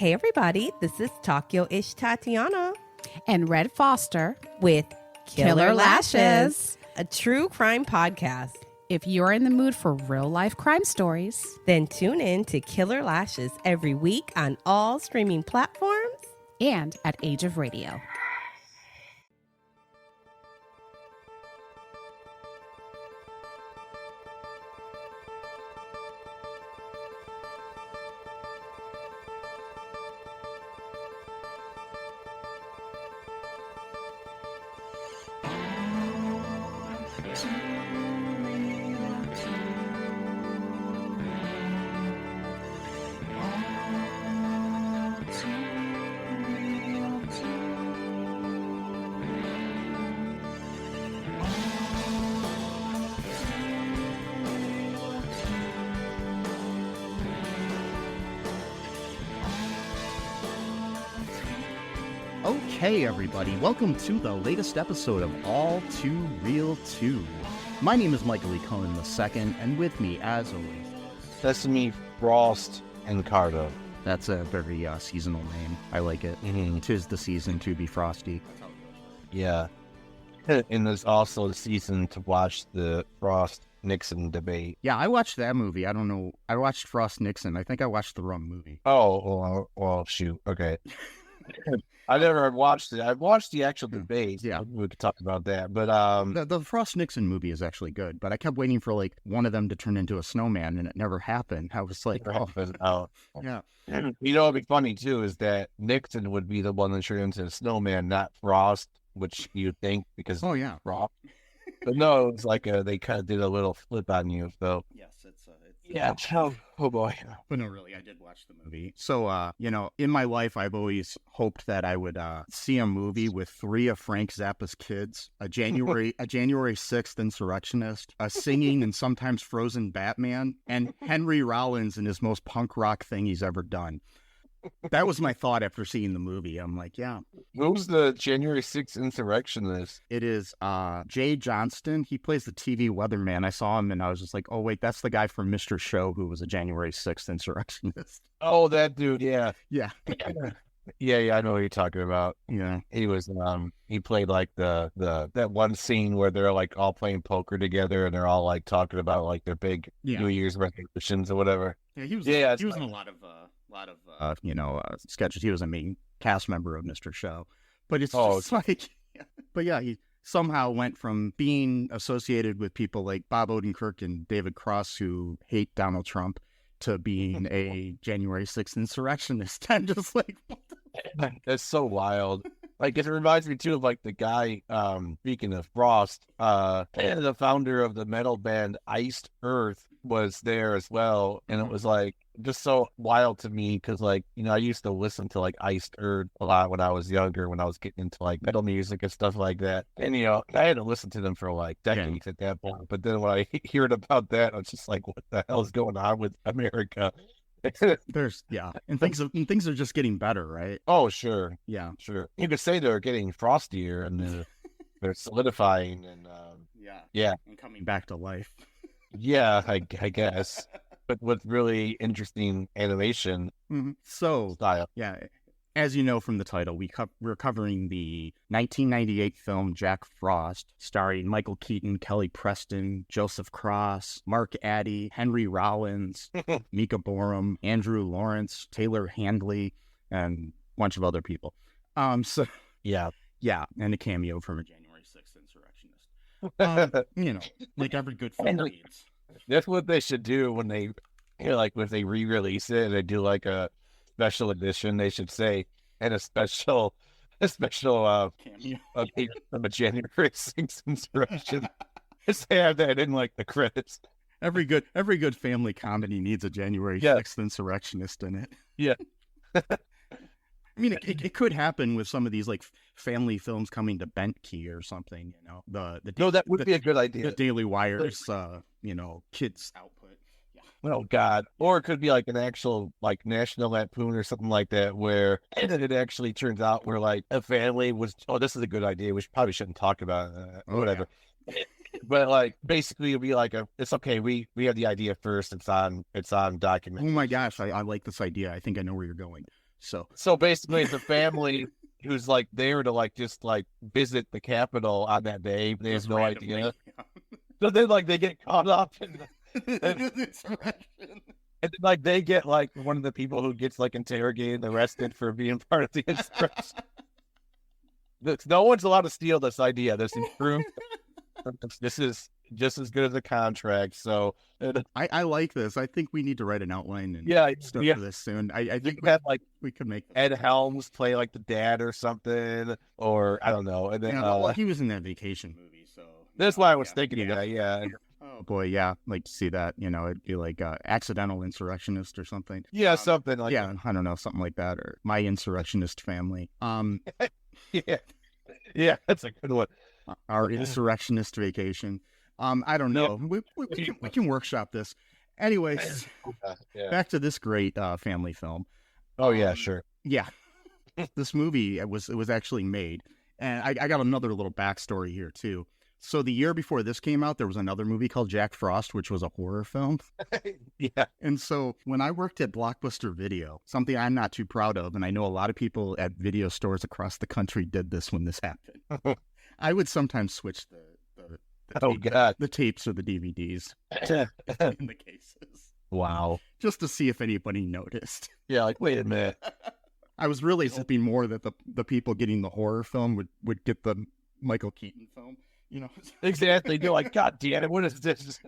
Hey everybody, this is Tokyo-ish Tatiana and Red Foster with Killer Lashes, a true crime podcast. If you're in the mood for real-life crime stories, then tune in to Killer Lashes every week on all streaming platforms and at Age of Radio. Hey everybody, welcome to the latest episode of All2ReelToo. My name is Michael E. Cohen II, and with me, as always, Sesame, Frost, and Cardo. That's a very seasonal name. I like it. Mm-hmm. 'Tis the season to be frosty. Yeah. And there's also the season to watch the Frost-Nixon debate. Yeah, I watched that movie. I don't know. I watched Frost-Nixon. I think I watched the wrong movie. Oh, well, shoot. Okay. I never watched it. I've watched the actual debate. Yeah. We could talk about that. But the Frost-Nixon movie is actually good, but I kept waiting for like one of them to turn into a snowman, and it never happened. I was like, yeah. You know, what'd be funny too is that Nixon would be the one that turned into a snowman, not Frost, which you'd think because Frost. But no, it's like they kind of did a little flip on you. So yes, it's yeah. Oh boy. But no, really, I did watch the movie. So, in my life, I've always hoped that I would see a movie with 3 of Frank Zappa's kids, a January 6th insurrectionist, a singing and sometimes frozen Batman, and Henry Rollins in his most punk rock thing he's ever done. That was my thought after seeing the movie. I'm like, yeah. Who's the January 6th insurrectionist? It is Jay Johnston. He plays the TV weatherman. I saw him and I was just like, oh, wait, that's the guy from Mr. Show who was a January 6th insurrectionist. Oh, that dude, yeah. Yeah. Yeah, I know what you're talking about. Yeah. He was, he played like that one scene where they're like all playing poker together and they're all like talking about like their big New Year's resolutions or whatever. Yeah, he was in a lot of sketches. He was a main cast member of Mr. Show, but it's just like, but yeah, he somehow went from being associated with people like Bob Odenkirk and David Cross who hate Donald Trump to being a January 6th insurrectionist. I'm just like, what the... That's so wild. Like, it reminds me too of like the guy, speaking of Frost, the founder of the metal band Iced Earth was there as well. And it was like just so wild to me because like, I used to listen to like Iced Earth a lot when I was younger, when I was getting into like metal music and stuff like that. And, I had to listen to them for like decades at that point. But then when I heard about that, I was just like, what the hell is going on with America? And things are just getting better, right? Oh, sure. Yeah, sure. You could say they're getting frostier and they're solidifying and and coming back to life. Yeah, I guess, but with really interesting animation So style. Yeah, as you know from the title, we're covering the 1998 film Jack Frost, starring Michael Keaton, Kelly Preston, Joseph Cross, Mark Addy, Henry Rollins, Mika Boorem, Andrew Lawrence, Taylor Handley, and a bunch of other people. Yeah, and a cameo from a January 6th insurrectionist. Like every good film needs. That's what they should do when they, like when they re-release it and they do like a special edition. They should say, and a special cameo from a January 6th insurrection. Just have that in like the credits. Every good family comedy needs a January 6th insurrectionist in it. Yeah. I mean, it could happen with some of these like family films coming to Bentkey or something. That would be a good idea. The Daily Wire's, kids output. Yeah. Oh God! Or it could be like an actual like National Lampoon or something like that, where it actually turns out where like a family was. Oh, this is a good idea. We probably shouldn't talk about it. Whatever. Yeah. But like basically it'll be like it's okay, we have the idea first, it's on document. Oh my gosh, I like this idea. I think I know where you're going. So basically, it's a family who's like there to like just like visit the Capitol on that day. They have just no randomly, idea. yeah. So then like they get caught up in Insurrection. and then, like they get like one of the people who gets like interrogated, arrested for being part of the insurrection. No one's allowed to steal this idea. This is true. This is just as good as a contract. So I like this. I think we need to write an outline and stuff yeah. for this soon. I You think could have like we could make Ed Helms play like the dad or something, or I don't know. And then well, he was in that Vacation movie, so that's why I was thinking of that. Yeah. Oh boy, yeah, like to see that. It'd be like accidental insurrectionist or something. Yeah, something like yeah, I don't know, something like that, or my insurrectionist family. Yeah, that's a good one. Our insurrectionist vacation. I don't know. We can workshop this. Anyways, back to this great family film. Oh yeah, sure. Yeah, this movie it was actually made, and I got another little backstory here too. So the year before this came out, there was another movie called Jack Frost, which was a horror film. Yeah. And so when I worked at Blockbuster Video, something I'm not too proud of, and I know a lot of people at video stores across the country did this when this happened. I would sometimes switch the tapes or the DVDs in the cases. Wow. Just to see if anybody noticed. Yeah, like, wait a minute. I was really hoping more that the people getting the horror film would get the Michael Keaton film. Exactly. They're like, God damn it, what is this?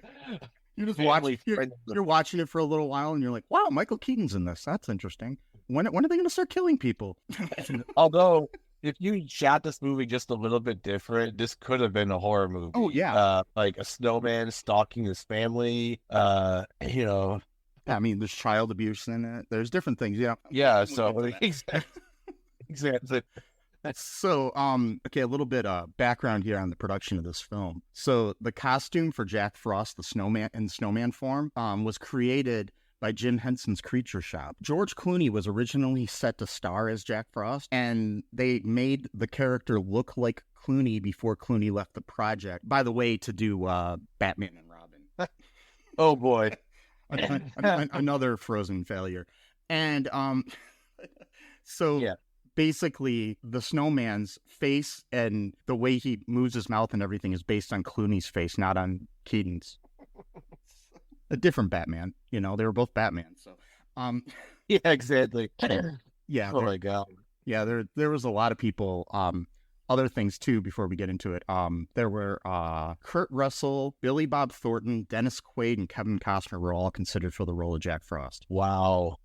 You're just you're watching it for a little while, and you're like, wow, Michael Keaton's in this. That's interesting. When are they going to start killing people? Although, if you shot this movie just a little bit different, this could have been a horror movie. Oh, yeah. Like a snowman stalking his family, I mean, there's child abuse in it. There's different things, yeah. Yeah, so exactly. So, okay, a little bit background here on the production of this film. So, the costume for Jack Frost, the snowman in snowman form, was created by Jim Henson's Creature Shop. George Clooney was originally set to star as Jack Frost, and they made the character look like Clooney before Clooney left the project. By the way, to do Batman and Robin. Oh boy, another Frozen failure, and so. Yeah. Basically, the snowman's face and the way he moves his mouth and everything is based on Clooney's face, not on Keaton's. A different Batman, they were both Batman. So, yeah, exactly. Yeah. Oh my God. Yeah, there was a lot of people. Other things too. Before we get into it, there were Kurt Russell, Billy Bob Thornton, Dennis Quaid, and Kevin Costner were all considered for the role of Jack Frost. Wow.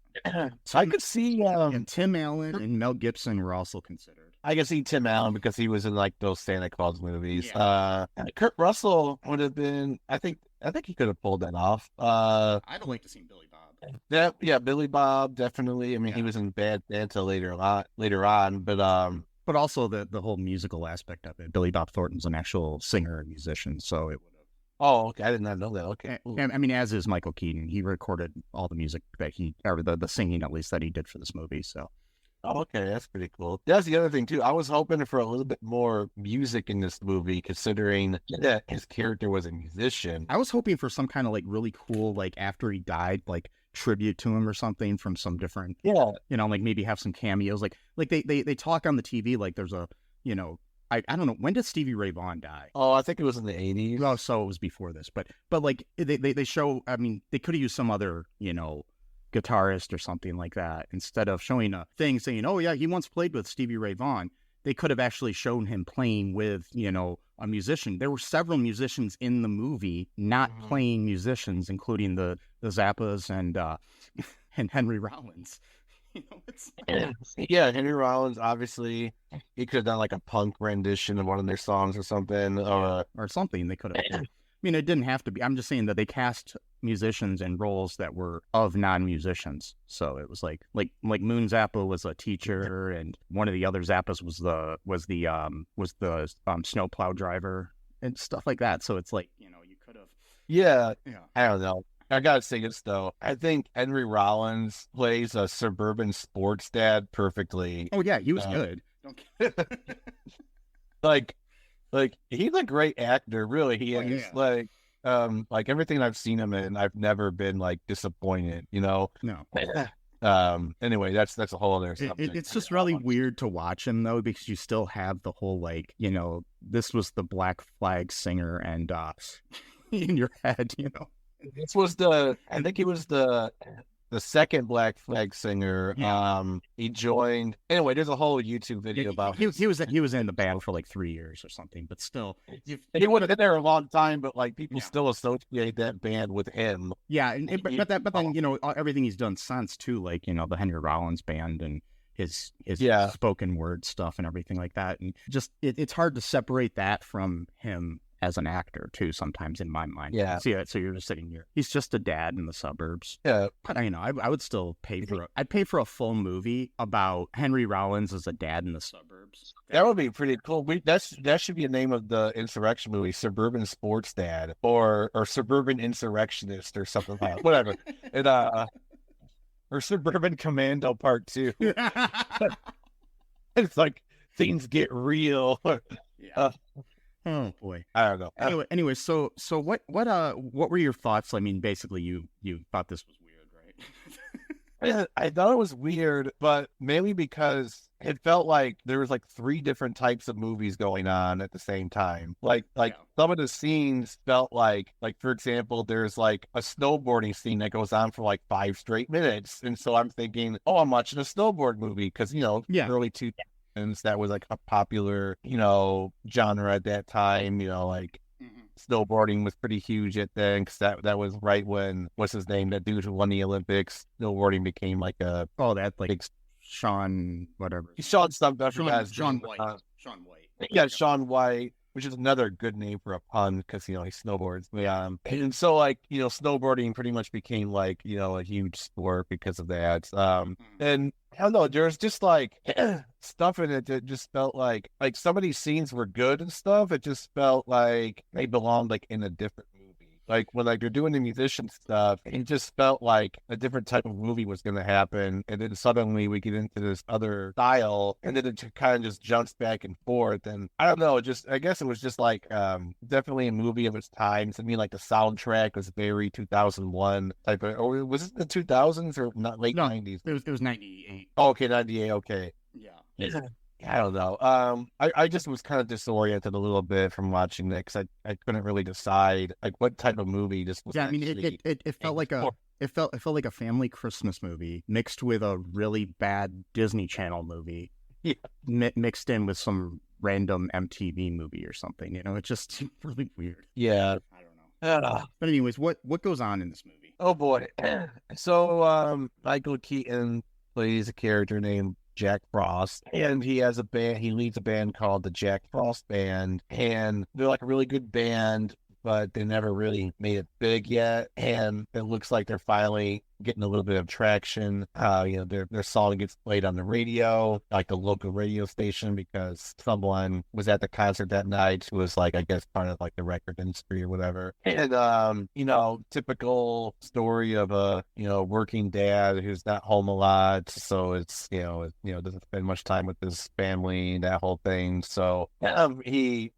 So I could see and Tim Allen and Mel Gibson were also considered. I could see Tim Allen because he was in like those Santa Claus movies. Yeah. Kurt Russell would have been. I think he could have pulled that off. I'd like to see Billy Bob. Yeah, Billy Bob definitely. I mean, he was in Bad Santa later on, but also the whole musical aspect of it. Billy Bob Thornton's an actual singer and musician, so it would have. Oh, okay. I did not know that. Okay. And, I mean, as is Michael Keaton. He recorded all the music that or the singing at least that he did for this movie. So. Oh, okay. That's pretty cool. That's the other thing too. I was hoping for a little bit more music in this movie, considering that his character was a musician. I was hoping for some kind of like really cool, like after he died, like tribute to him or something from some different, like maybe have some cameos. Like they talk on the TV like there's a, I don't know, when did Stevie Ray Vaughan die? Oh, I think it was in the 80s. Oh, so it was before this, but like they show, I mean, they could have used some other, guitarist or something like that instead of showing a thing saying, oh yeah, he once played with Stevie Ray Vaughan. They could have actually shown him playing with, a musician. There were several musicians in the movie not playing musicians, including the Zappas and Henry Rollins. Yeah, Henry Rollins, obviously, he could have done like a punk rendition of one of their songs or something. Or something they could have. I mean, it didn't have to be. I'm just saying that they cast musicians in roles that were of non-musicians. So it was like Moon Zappa was a teacher, and one of the other Zappas was the snowplow driver and stuff like that. So it's like, you could have. Yeah, I don't know. I gotta say this though. I think Henry Rollins plays a suburban sports dad perfectly. Oh yeah, he was good. Like he's a great actor, really. He is like everything I've seen him in, I've never been like disappointed. No. Anyway, that's a whole other subject. It's just really weird to watch him though, because you still have the whole like, this was the Black Flag singer, and in your head, This was I think he was the second Black Flag singer. Yeah. He joined. Anyway, there's a whole YouTube video about he was in the band for like 3 years or something, but still, he would have been there a long time. But like people still associate that band with him. Yeah, but then everything he's done since too, like the Henry Rollins band and his spoken word stuff and everything like that, and just it's hard to separate that from him as an actor too, sometimes in my mind. Yeah. So you're just sitting here. He's just a dad in the suburbs. Yeah. But I would still pay for a full movie about Henry Rollins as a dad in the suburbs. That would be pretty cool. That should be the name of the insurrection movie, Suburban Sports Dad, or Suburban Insurrectionist, or something like that. Whatever. Or Suburban Commando Part 2. It's like things get real. Yeah. Oh boy, I don't know. Anyway, so what were your thoughts? I mean, basically, you thought this was weird, right? I thought it was weird, but mainly because it felt like there was like 3 different types of movies going on at the same time. Like some of the scenes felt like for example, there's like a snowboarding scene that goes on for like 5 straight minutes, and so I'm thinking, oh, I'm watching a snowboard movie because early 2000s. That was like a popular, genre at that time. Snowboarding was pretty huge at then, because that was right when, what's his name, that dude who won the Olympics. Snowboarding became like a big Sean whatever. Sean White. Sean White. Yeah, Sean White, which is another good name for a pun, because he snowboards. And so snowboarding pretty much became like a huge sport because of that. And I don't know, there's just like stuff in it that just felt like some of these scenes were good and stuff. It just felt like they belonged like in a different movie. Like when they're doing the musician stuff, it just felt like a different type of movie was going to happen. And then suddenly we get into this other style, and then it kind of just jumps back and forth. And I don't know, I guess it was just like definitely a movie of its time. To me, like the soundtrack was very 2001 type of, or was it the 2000s or not late 90s? It was 98. Oh, okay, 98, okay. Yeah. I don't know. I just was kind of disoriented a little bit from watching that, because I couldn't really decide like what type of movie this was. Yeah, I mean, it felt like it felt like a family Christmas movie mixed with a really bad Disney Channel movie, mixed in with some random MTV movie or something. It's just really weird. Yeah, I don't know. But anyways, what goes on in this movie? Oh boy. So Michael Keaton plays a character named Jack Frost, and he has a band. He leads a band called the Jack Frost Band, and they're like a really good band, but they never really made it big yet. And it looks like they're finally getting a little bit of traction. Their song gets played on the radio, like the local radio station, because someone was at the concert that night who was like, I guess, part of like the record industry or whatever. And typical story of a working dad who's not home a lot, so it's doesn't spend much time with his family, that whole thing. So he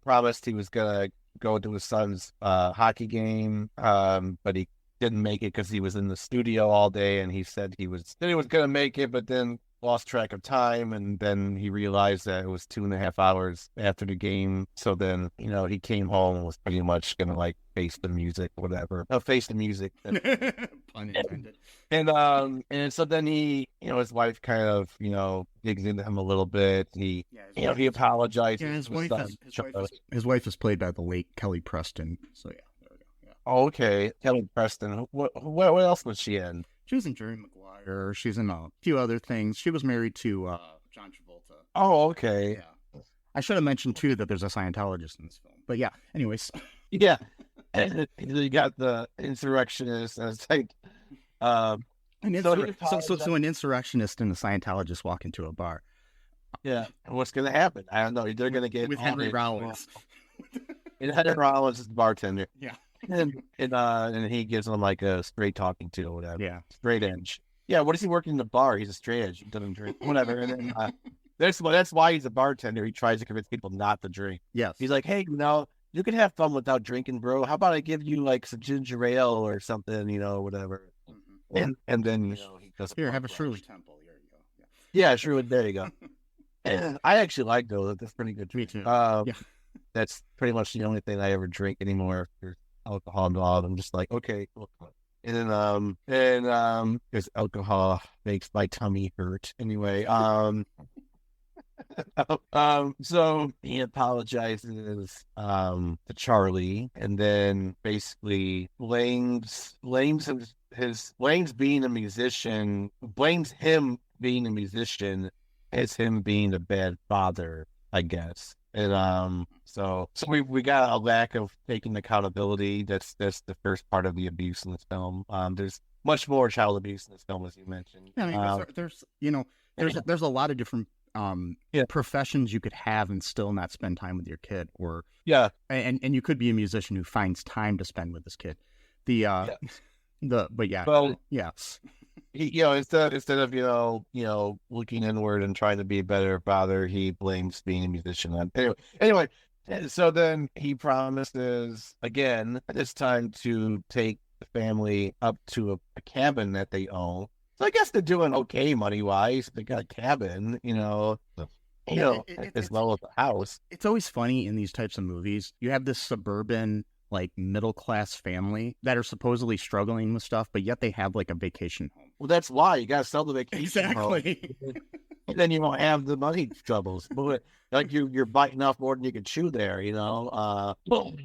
promised he was gonna go to his son's hockey game, but he didn't make it because he was in the studio all day, and he said he was going to make it, but then lost track of time, and then he realized that it was 2.5 hours after the game. So then, he came home and was pretty much going to like face the music, whatever. Face the music. Pun intended. And so then he, his wife kind of, digs into him a little bit. He apologizes. Yeah, his wife is played by the late Kelly Preston. So yeah. Oh, okay. Kelly Preston. What else was she in? She was in Jerry Maguire. She's in a few other things. She was married to John Travolta. Oh, okay. Yeah. I should have mentioned, too, that there's a Scientologist in this film. But yeah, anyways. Yeah. And you got the insurrectionist, and it's like... so an insurrectionist and a Scientologist walk into a bar. Yeah. And what's going to happen? I don't know. They're going to get... With Henry Rollins. And Henry Rollins is the bartender. Yeah. And he gives them like a straight talking to or whatever. Yeah. Straight edge. Yeah, what is he working in the bar? He's a straight edge. He doesn't drink. Whatever. And then that's why he's a bartender. He tries to convince people not to drink. Yes. He's like, hey, you can have fun without drinking, bro. How about I give you like some ginger ale or something, whatever. and then he does Here, have a Shirley Temple. Here you go. Yeah, Shirley. There you go. I actually like those. That's pretty good. Me too. That's pretty much the only thing I ever drink anymore. If there's alcohol involved, I'm just like, okay, cool. And then because alcohol makes my tummy hurt. Anyway, so he apologizes to Charlie, and then basically blames being a musician, blames him being a musician as him being a bad father, I guess. And so we got a lack of taking accountability. That's the first part of the abuse in this film. There's much more child abuse in this film, as you mentioned. Yeah, I mean, there's a lot of different professions you could have and still not spend time with your kid, or and you could be a musician who finds time to spend with this kid. He, instead of looking inward and trying to be a better father, he blames being a musician. Anyway, so then he promises again, this time to take the family up to a cabin that they own. So I guess they're doing okay money wise. They got a cabin, as well as a house. It's always funny in these types of movies. You have this suburban, like, middle class family that are supposedly struggling with stuff, but yet they have like a vacation home. Well, that's why you got to sell the vacation exactly. home. Then you won't have the money troubles. But like you're biting off more than you can chew there,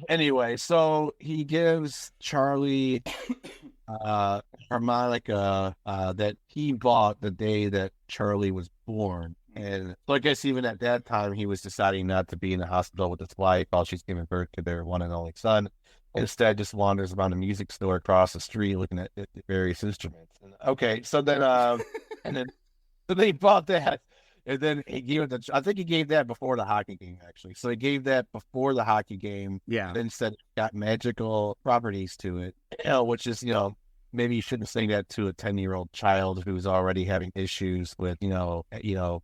Anyway, so he gives Charlie harmonica that he bought the day that Charlie was born. And so I guess even at that time, he was deciding not to be in the hospital with his wife while she's giving birth to their one and only son. Instead, just wanders around a music store across the street looking at the various instruments. And, okay, so then, so they bought that. And then he gave it I think he gave that before the hockey game, actually. So he gave that before the hockey game. Yeah. Then said it got magical properties to it, which is, maybe you shouldn't say that to a 10-year-old child who's already having issues with,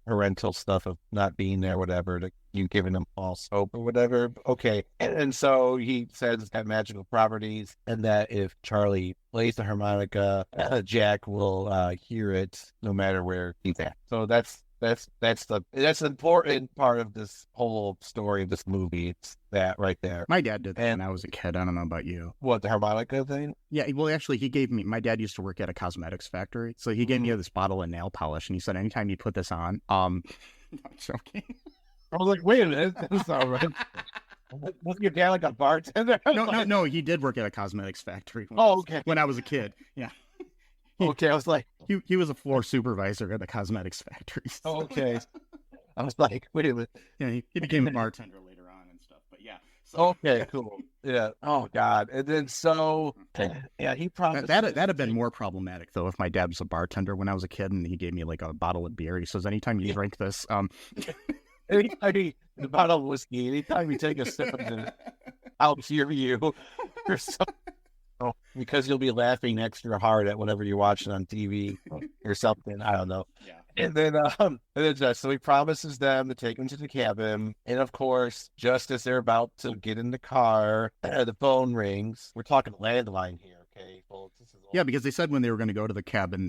parental stuff of not being there, whatever, you giving them false hope or whatever. Okay. And so he says it's got magical properties, and that if Charlie plays the harmonica, Jack will hear it no matter where he's at. So that's the important part of this whole story of this movie. It's that right there. My dad did that when I was a kid. I don't know about you. What, the harmonica thing? Yeah, well, actually, he gave me. My dad used to work at a cosmetics factory, so he gave me this bottle of nail polish, and he said, anytime you put this on, I'm joking. I was like, wait a minute, that's all right. Wasn't your dad like a bartender? No, he did work at a cosmetics factory. When I was a kid, yeah. Okay, I was like... He was a floor supervisor at the cosmetics factory. So. Oh, okay. I was like, wait a minute. Yeah, he became a bartender later on and stuff, but yeah. So. Okay, cool. Yeah. Oh, God. And then so... Yeah, he promised... That'd have been more problematic, though, if my dad was a bartender when I was a kid and he gave me, like, a bottle of beer. He says, anytime you drink this... the bottle of whiskey, anytime you take a sip of it, I'll hear you. Or something. Because you'll be laughing extra hard at whatever you're watching on TV or something. I don't know. Yeah. And then so he promises them to take him to the cabin. And of course, just as they're about to get in the car, the phone rings. We're talking landline here, okay, folks? Yeah, because they said when they were going to go to the cabin,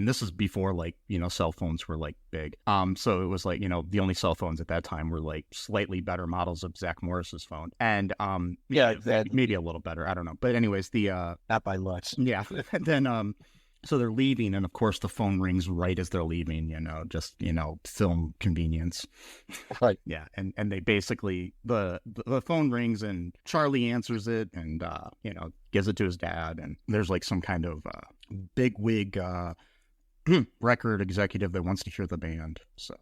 this is before, like, cell phones were, like, big. So it was like, the only cell phones at that time were, like, slightly better models of Zach Morris's phone. And, maybe a little better. I don't know. But anyways, not by much. Yeah. And then, so they're leaving, and of course the phone rings right as they're leaving, just, film convenience. Right. Yeah. And they basically, the phone rings and Charlie answers it and, gives it to his dad. And there's like some kind of bigwig record executive that wants to hear the band. So,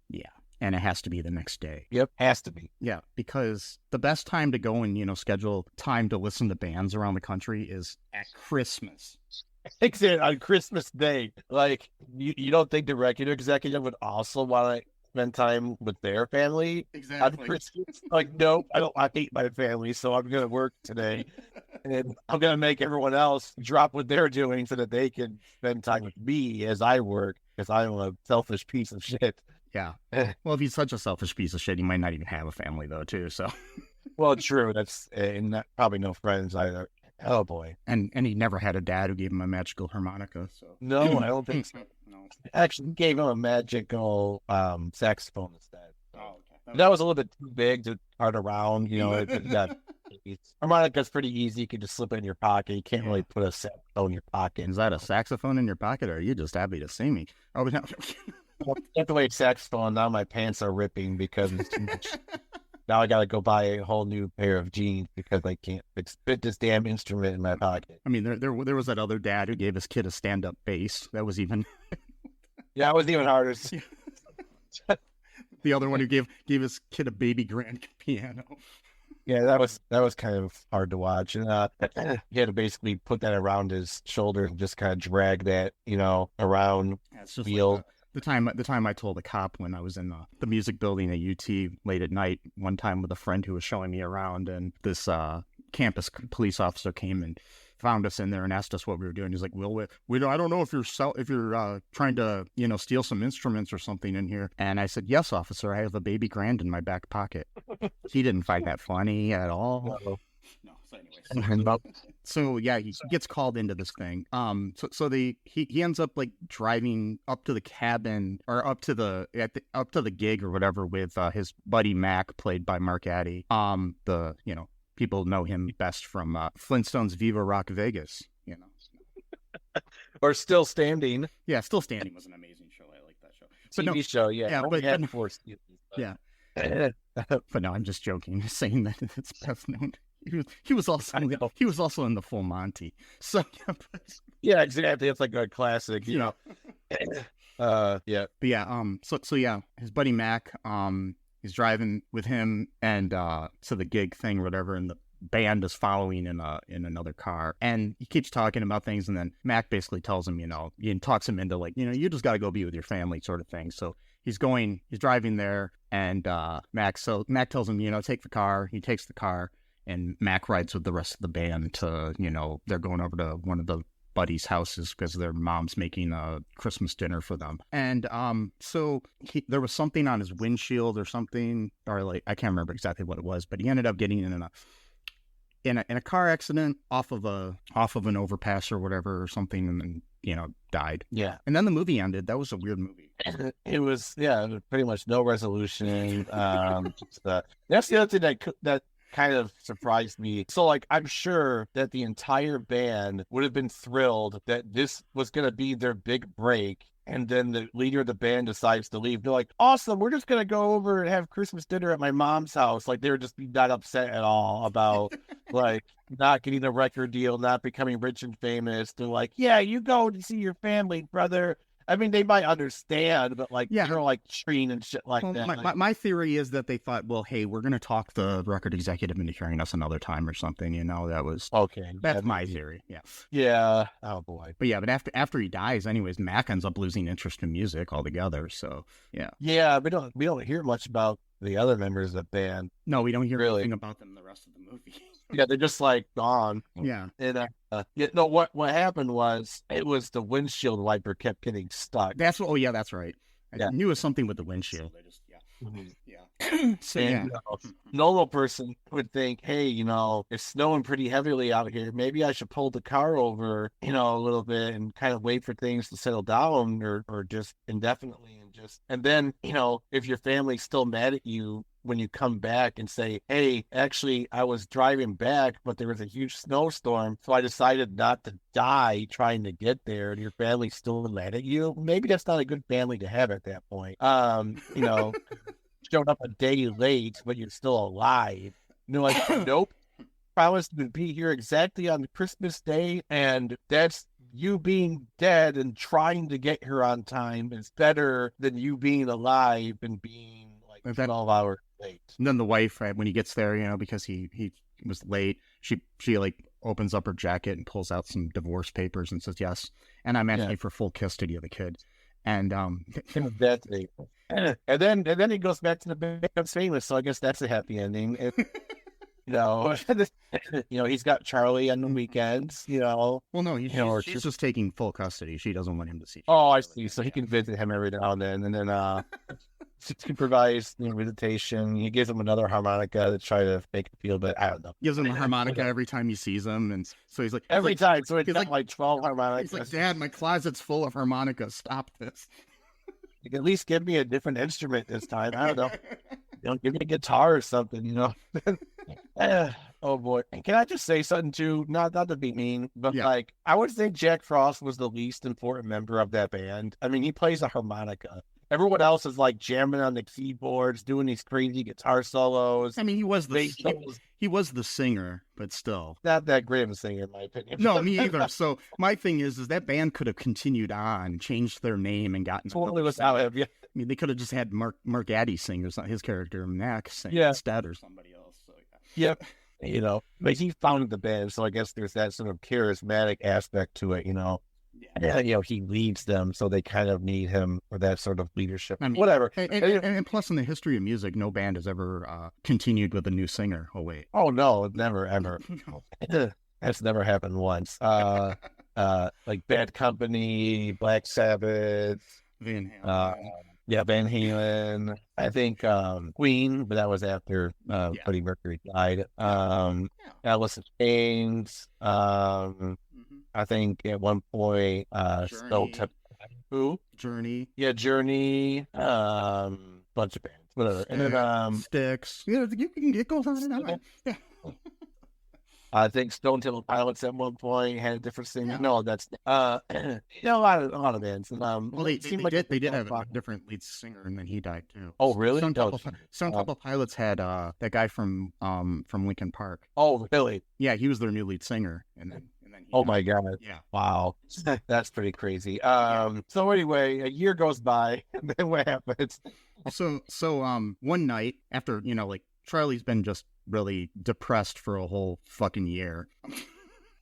yeah. And it has to be the next day. Yep, has to be. Yeah, because the best time to go and, schedule time to listen to bands around the country is at Christmas. Except on Christmas Day. Like, you don't think the record executive would also want to spend time with their family on Christmas? Like, nope, I hate my family, so I'm going to work today. And I'm going to make everyone else drop what they're doing so that they can spend time with me as I work, because I'm a selfish piece of shit. Yeah. Well, if he's such a selfish piece of shit, he might not even have a family, though, too. So. Well, true. That's probably no friends either. Oh boy. And he never had a dad who gave him a magical harmonica. So No, I don't think so. No. Actually, gave him a magical saxophone instead. Oh, okay. That was a little bit too big to cart around. You know, harmonica's pretty easy. You can just slip it in your pocket. You can't really put a saxophone in your pocket. Is that a saxophone in your pocket, or are you just happy to see me? Oh, no. That's the way saxophone. Now my pants are ripping because it's too much. Now I got to go buy a whole new pair of jeans because I can't fit this damn instrument in my pocket. I mean, there was that other dad who gave his kid a stand-up bass. That was even... Yeah, it was even harder. The other one who gave his kid a baby grand piano. Yeah, that was kind of hard to watch. And he had to basically put that around his shoulder and just kind of drag that, around the wheel. Like the time I told a cop when I was in the music building at UT late at night, one time with a friend who was showing me around, and this campus police officer came and found us in there and asked us what we were doing. He's like, "Well, I don't know if you're trying to steal some instruments or something in here." And I said, "Yes, officer, I have a baby grand in my back pocket." He didn't find that funny at all. No. So anyways, so yeah, he gets called into this thing. He ends up like driving up to the cabin or up to the gig or whatever with his buddy Mac, played by Addy. People know him best from Flintstones Viva Rock Vegas, Or Still Standing. Yeah, Still Standing was an amazing show. I like that show. TV show, yeah. Yeah, but 4 seasons. Yeah. But no, I'm just joking, saying that it's best known. He was also in the Full Monty. So yeah, exactly. It's like a classic, Yeah. But yeah, so yeah, his buddy Mac, he's driving with him and to the gig thing or whatever, and the band is following in another car, and he keeps talking about things, and then Mac basically tells him, and talks him into like, you just got to go be with your family sort of thing. So he's driving there, and Mac tells him, take the car. He takes the car, and Mac rides with the rest of the band to, they're going over to one of the buddies' houses because their mom's making a Christmas dinner for them. And so there was something on his windshield or something, or like, I can't remember exactly what it was, but he ended up getting in a car accident off of an overpass or whatever or something, and then died. Yeah. And then the movie ended. That was a weird movie. It was pretty much no resolution. That's the other thing that kind of surprised me. So like, I'm sure that the entire band would have been thrilled that this was going to be their big break, and then the leader of the band decides to leave. They're like, awesome, we're just going to go over and have Christmas dinner at my mom's house. Like, they were just not upset at all about like not getting a record deal, not becoming rich and famous. They're like, yeah, you go to see your family, brother. I mean, they might understand, but like, they're like treating and shit like that. My theory is that they thought, well, hey, we're going to talk the record executive into hearing us another time or something. That was okay. That's my theory. Yeah. Yeah. Oh boy. But yeah, but after he dies, anyways, Mac ends up losing interest in music altogether. So yeah. Yeah, we don't hear much about the other members of the band. No, we don't hear anything about them the rest of the movie. Yeah, they're just like gone. Yeah. And what happened was, it was the windshield wiper kept getting stuck. That's right. I knew it was something with the windshield. I just So normal person would think, hey, it's snowing pretty heavily out here. Maybe I should pull the car over, a little bit and kind of wait for things to settle down or just indefinitely and then, if your family's still mad at you when you come back and say, hey, actually, I was driving back, but there was a huge snowstorm, so I decided not to die trying to get there, and your family's still mad at you. Maybe that's not a good family to have at that point. Showed up a day late, but you're still alive. Like, nope, promised to be here exactly on Christmas Day, and that's you being dead and trying to get here on time is better than you being alive and being like 12 hours late. And then the wife, right, when he gets there, because he was late, she like opens up her jacket and pulls out some divorce papers and says yes, and I'm asking for full custody of the kid. And that's it. And then he goes back to the band, becomes famous. So I guess that's a happy ending. He's got Charlie on the weekends. Well, no, she's just taking full custody. She doesn't want him to see. Oh, I see. So he can visit him every now and then, supervise visitation. He gives him another harmonica to try to make him feel better. I don't know. Gives him a harmonica every time he sees him, and so he's like every time. So it's like, like 12 harmonicas. He's like, Dad, my closet's full of harmonicas. Stop this. You can at least give me a different instrument this time. I don't know. Give me a guitar or something. Oh boy. And can I just say something too? Not to be mean, but like I would say Jack Frost was the least important member of that band. I mean, he plays a harmonica. Everyone else is like jamming on the keyboards, doing these crazy guitar solos. I mean, he was the singer, but still not that great of a singer, in my opinion. No, me either. So my thing is that band could have continued on, changed their name, and gotten totally without him. Yeah, I mean, they could have just had Mark Addy sing, or his character Mac sing instead, or somebody else. So Yep. But he founded the band, so I guess there's that sort of charismatic aspect to it. He leads them, so they kind of need him for that sort of leadership. I mean, whatever. And plus, in the history of music, no band has ever continued with a new singer. Oh wait. Oh no, never ever. That's never happened once. Like Bad Company, Black Sabbath, Van Halen. Van Halen. I think Queen, but that was after Freddie Mercury died. Alice in Chains. I think at one point, Journey. Yeah, Journey. Bunch of bands, whatever. And then Styx. It goes on and on. Yeah. I think Stone Temple Pilots at one point had a different singer. Yeah. No, that's a lot of bands. They did have a different lead singer, and then he died too. Oh, really? Stone Temple Pilots had that guy from Linkin Park. Oh, really? Yeah, he was their new lead singer, and then oh my God. Yeah. Wow. That's pretty crazy. So anyway, a year goes by, and then what happens? So one night after, Charlie's been just really depressed for a whole fucking year.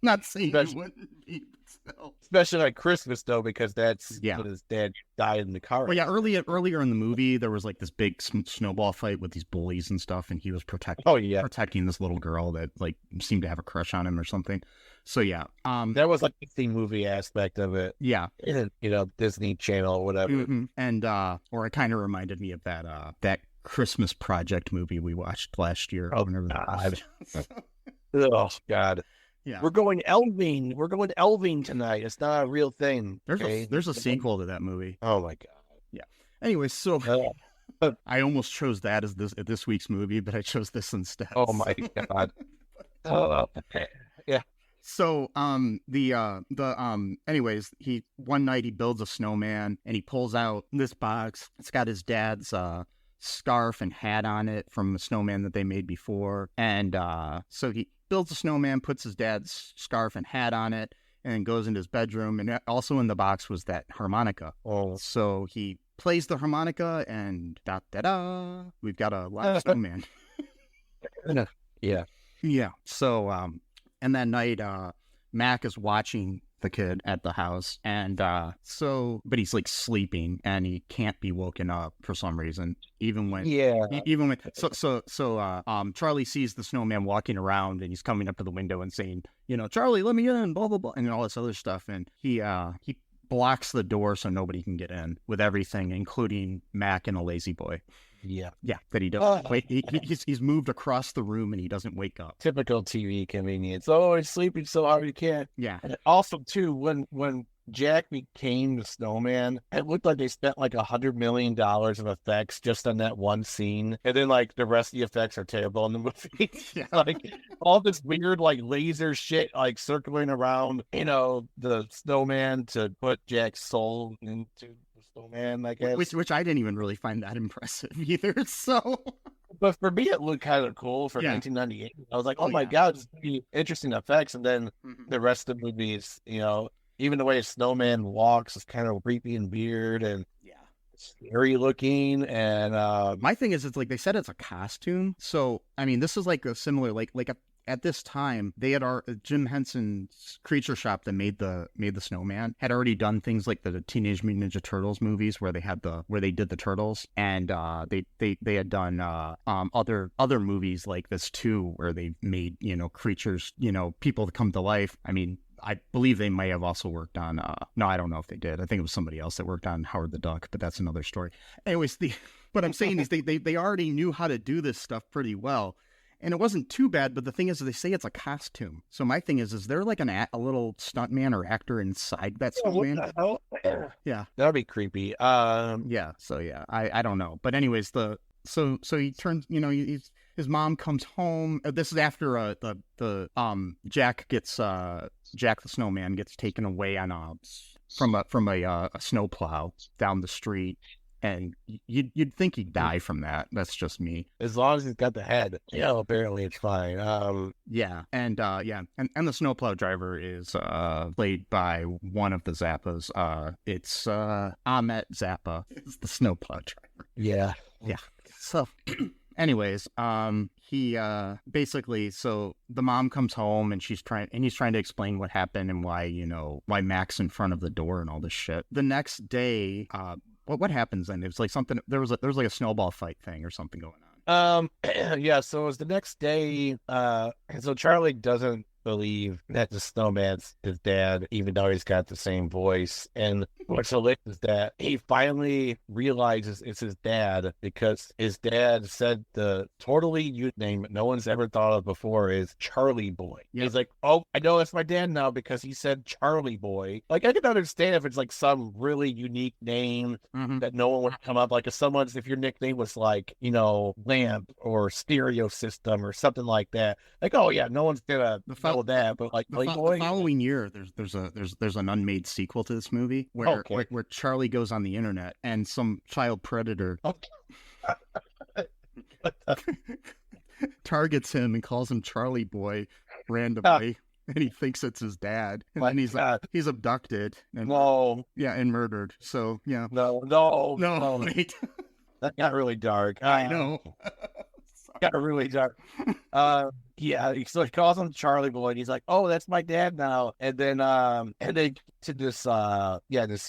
Not saying he wouldn't be, but still. Especially at Christmas, though, because that's when his dad died in the car. Well, yeah, earlier in the movie, there was like this big snowball fight with these bullies and stuff, and he was protecting this little girl that like seemed to have a crush on him or something. So yeah, that was like the movie aspect of it. Yeah, Disney Channel or whatever. Mm-hmm. And or it kind of reminded me of that Christmas Project movie we watched last year. Oh God! Oh God! Yeah, we're going elving. We're going elving tonight. It's not a real thing. There's a sequel to that movie. Oh my God! Yeah. Anyway, so I almost chose that as this week's movie, but I chose this instead. Oh my God! Yeah. So, anyways, one night he builds a snowman and he pulls out this box. It's got his dad's scarf and hat on it from the snowman that they made before. And so he builds a snowman, puts his dad's scarf and hat on it, and goes into his bedroom. And also in the box was that harmonica. Oh. So he plays the harmonica and da-da-da, we've got a live snowman. Yeah. Yeah. So, and that night, Mac is watching the kid at the house, and but he's like sleeping, and he can't be woken up for some reason, even when Charlie sees the snowman walking around, and he's coming up to the window and saying, Charlie, let me in, blah blah blah, and all this other stuff, and he blocks the door so nobody can get in with everything, including Mac and a lazy boy. Yeah, that he doesn't wait. He's moved across the room and he doesn't wake up. Typical TV convenience. Oh, he's sleeping so hard he can't. Yeah. And also, too, when Jack became the snowman, it looked like they spent like $100 million of effects just on that one scene, and then like the rest of the effects are terrible in the movie. Yeah. Like all this weird like laser shit like circling around, the snowman to put Jack's soul into. Man, I guess. Which I didn't even really find that impressive either. So, but for me, it looked kind of cool for 1998. I was like, "Oh my God, it's pretty interesting effects." And then the rest of the movies, even the way a snowman walks is kind of creepy and weird and scary looking. And my thing is, it's like they said it's a costume. So I mean, this is like a similar at this time, they had Jim Henson's Creature Shop that made the snowman had already done things like the Teenage Mutant Ninja Turtles movies where they did the turtles, and they had done other movies like this too where they made creatures people to come to life. I mean, I believe they may have also worked on, no, I don't know if they did. I think it was somebody else that worked on Howard the Duck, but that's another story. Anyways, what I'm saying is they already knew how to do this stuff pretty well. And it wasn't too bad, but the thing is, they say it's a costume. So my thing is there like a little stuntman or actor inside that snowman? What the hell? Yeah. That'd be creepy. Yeah. So yeah, I don't know. But anyways, so he turns, his mom comes home. This is after Jack the snowman gets taken away on from a snowplow down the street. And you'd think he'd die from that. That's just me. As long as he's got the head, apparently it's fine. Yeah, and the snowplow driver is played by one of the Zappas. It's Ahmet Zappa. It's the snowplow driver. Yeah. So, anyways, he basically, so the mom comes home and he's trying to explain what happened and why Mac's in front of the door and all this shit. The next day, what happens then? It was like something. There was like a snowball fight thing or something going on. Yeah. So it was the next day. So Charlie doesn't believe that the snowman's his dad, even though he's got the same voice. And what's hilarious is that he finally realizes it's his dad because his dad said the totally unique name that no one's ever thought of before is Charlie Boy. Yep. He's like, oh, I know it's my dad now because he said Charlie Boy. Like, I can understand if it's like some really unique name that no one would come up. Like if your nickname was like, lamp or stereo system or something like that. Like, oh yeah, no one's gonna know that. But like the following year, there's an unmade sequel to this movie where Charlie goes on the internet and some child predator targets him and calls him Charlie Boy randomly. And he thinks it's his dad. And then he's abducted. And, and murdered. So, yeah. No. Wait. That got really dark. I know. Got really dark. Yeah, so he calls him Charlie Boy, and he's like, "Oh, that's my dad now." And then to this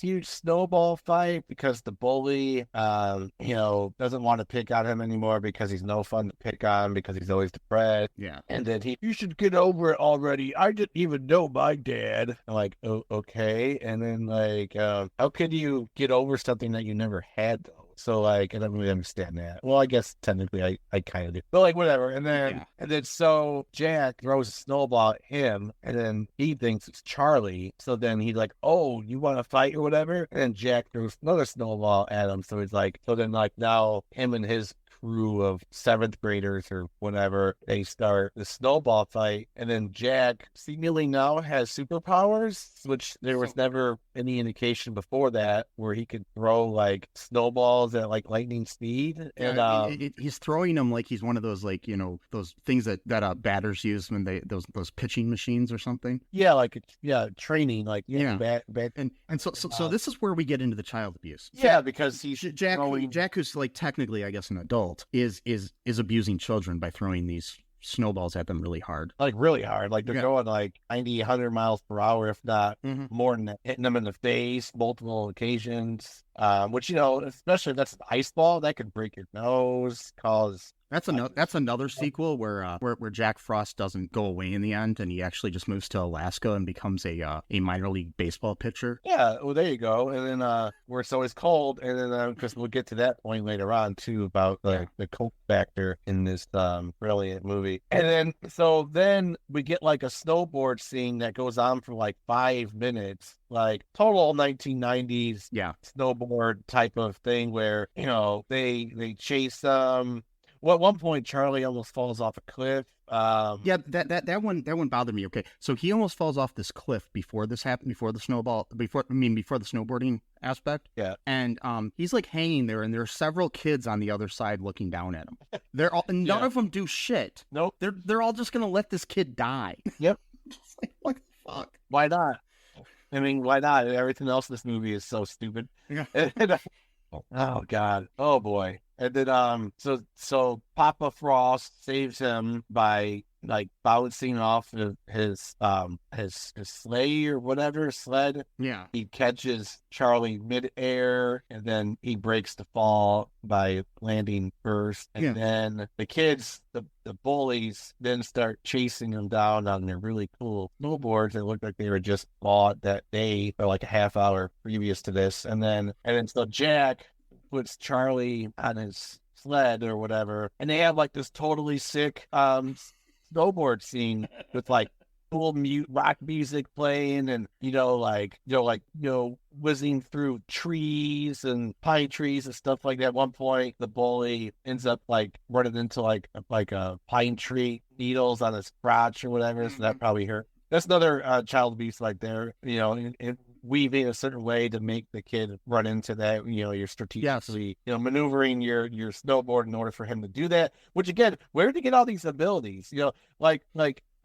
huge snowball fight because the bully, doesn't want to pick on him anymore because he's no fun to pick on because he's always depressed. Yeah. And then you should get over it already. I didn't even know my dad. I'm like, oh, okay. And then like, how could you get over something that you never had though? So like, I don't really understand that. Well, I guess technically I kind of do, but like whatever. And then so Jack throws a snowball at him, and then he thinks it's Charlie. So then he's like, "Oh, you want to fight or whatever?" And then Jack throws another snowball at him. So he's like, so then like now him and his crew of 7th graders or whatever, they start the snowball fight, and then Jack seemingly now has superpowers, which there was never any indication before that where he could throw like snowballs at like lightning speed. And he's throwing them like he's one of those like those things that batters use when they those pitching machines or something. Training like and so this is where we get into the child abuse. Yeah, because he's Jack, who's like technically I guess an adult, is abusing children by throwing these snowballs at them really hard. Like they're going like 90, 100 miles per hour, if not more than that, hitting them in the face multiple occasions. Which, especially if that's an ice ball, that could break your nose, cause... That's another sequel where Jack Frost doesn't go away in the end, and he actually just moves to Alaska and becomes a minor league baseball pitcher. Yeah, well, there you go. And then where it's always cold, and then because we'll get to that point later on too about the cold factor in this brilliant movie. And then we get like a snowboard scene that goes on for like 5 minutes. Like total 1990s snowboard type of thing where they chase well, at one point Charlie almost falls off a cliff. That one bothered me. Okay, so he almost falls off this cliff before this happened, before the snowboarding aspect. Yeah, and he's like hanging there, and there are several kids on the other side looking down at him. None of them do shit. Nope, they're all just gonna let this kid die. Yep. Just like, what the fuck? Why not? I mean, why not? Everything else in this movie is so stupid. Yeah. Oh God. Oh boy. And then so Papa Frost saves him by like bouncing off of his sleigh or whatever sled. Yeah. He catches Charlie midair, and then he breaks the fall by landing first. And then the kids, the bullies, then start chasing him down on their really cool snowboards. It looked like they were just bought that day or like a half hour previous to this. And then so Jack puts Charlie on his sled or whatever, and they have like this totally sick snowboard scene with like cool rock music playing, and whizzing through trees and pine trees and stuff like that. At one point, the bully ends up like running into like a pine tree needles on his crotch or whatever, so that probably hurt. That's another child abuse right there, and weaving a certain way to make the kid run into that. You're strategically, maneuvering your snowboard in order for him to do that. Which again, where did he get all these abilities? Like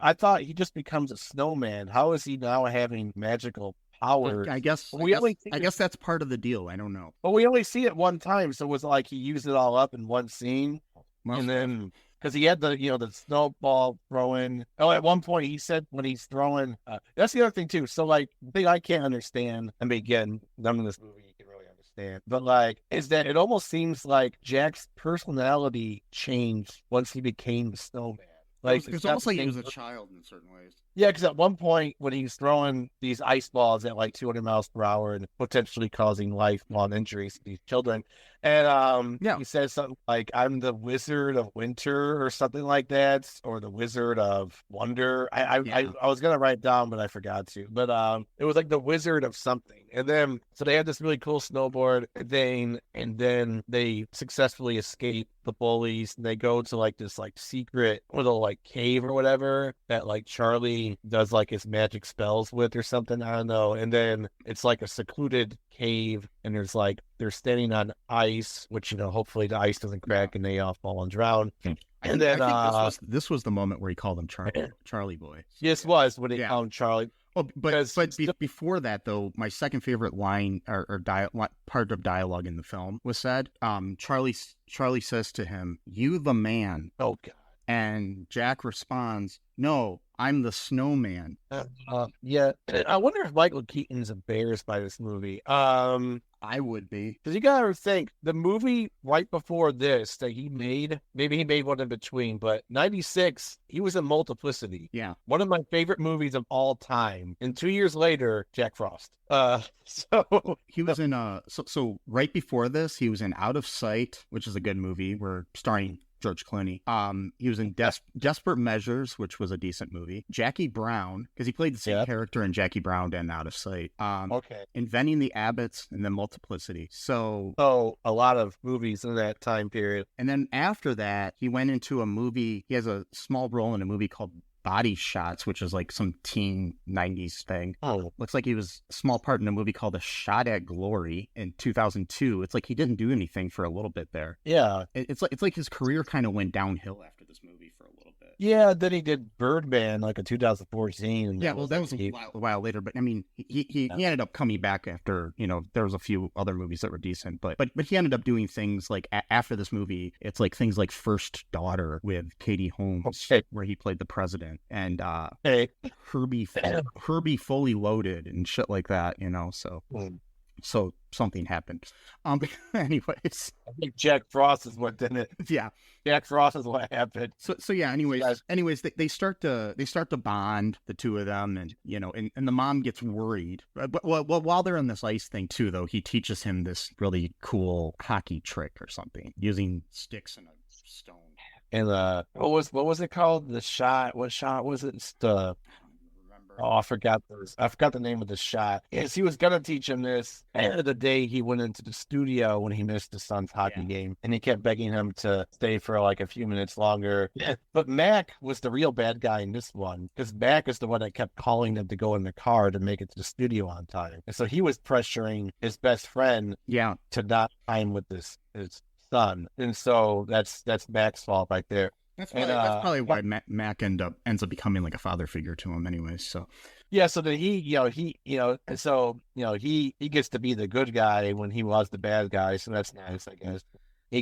I thought he just becomes a snowman. How is he now having magical powers? I guess that's part of the deal. I don't know. But we only see it one time, so it was like he used it all up in one scene, and then. Because he had the snowball throwing. Oh, at one point he said when he's throwing. That's the other thing too. So like the thing I can't understand. I mean, again, none of this movie you can really understand. But like, is that it almost seems like Jack's personality changed once he became the snowman. Like it's almost like he was a child in certain ways. Yeah, because at one point when he's throwing these ice balls at like 200 miles per hour and potentially causing lifelong injuries to these children, and he says something like, "I'm the Wizard of Winter" or something like that, or the Wizard of Wonder. I was gonna write it down, but I forgot to. But it was like the Wizard of something, and then so they had this really cool snowboard thing, and then they successfully escape the bullies, and they go to like this like secret little like cave or whatever that like Charlie does like his magic spells with or something. I don't know. And then it's like a secluded cave, and there's like they're standing on ice, which hopefully the ice doesn't crack and they all fall and drown. And then I think this was the moment where he called him Charlie Boy. This was when he called him Charlie. Oh, but before that though, my second favorite line or part of dialogue in the film was said. Charlie says to him, "You the man." Oh God. And Jack responds, "No, I'm the snowman." Yeah. I wonder if Michael Keaton's embarrassed by this movie. I would be. Because you gotta think, the movie right before this that he made, maybe he made one in between, but 96, he was in Multiplicity. Yeah. One of my favorite movies of all time. And 2 years later, Jack Frost. So he was in so right before this, he was in Out of Sight, which is a good movie. We're starring George Clooney. He was in Desperate Measures, which was a decent movie. Jackie Brown, because he played the same character in Jackie Brown and Out of Sight. Inventing the Abbots, and then Multiplicity. So a lot of movies in that time period. And then after that, he went into a movie. He has a small role in a movie called Body Shots, which is like some teen 90s thing. Looks like he was a small part in a movie called A Shot at Glory in 2002. It's like he didn't do anything for a little bit there. Yeah. It's like his career kind of went downhill after this movie for a little bit. Yeah, then he did Birdman like in 2014. Yeah, well, that was a while later, but I mean, he ended up coming back after, there was a few other movies that were decent, but he ended up doing things like after this movie, it's like things like First Daughter with Katie Holmes, where he played the president, and Herbie Fully Loaded and shit like that, so something happened. Anyways, I think Jack Frost is what did it. Yeah, Jack Frost is what happened. So yeah. Anyways, they start to bond, the two of them, and and the mom gets worried. But while they're on this ice thing too, though, he teaches him this really cool hockey trick or something using sticks and a stone. And what was it called? The shot. What shot was it? It's the. Oh, I forgot the name of the shot. Yes, he was gonna teach him this. At the end of the day, he went into the studio when he missed his son's hockey game, and he kept begging him to stay for like a few minutes longer. Yeah. But Mac was the real bad guy in this one, because Mac is the one that kept calling them to go in the car to make it to the studio on time, and so he was pressuring his best friend, to not time with his son, and so that's Mac's fault right there. That's probably why Mac ends up becoming like a father figure to him, anyways. So yeah, so that he gets to be the good guy when he was the bad guy. So that's nice, I guess.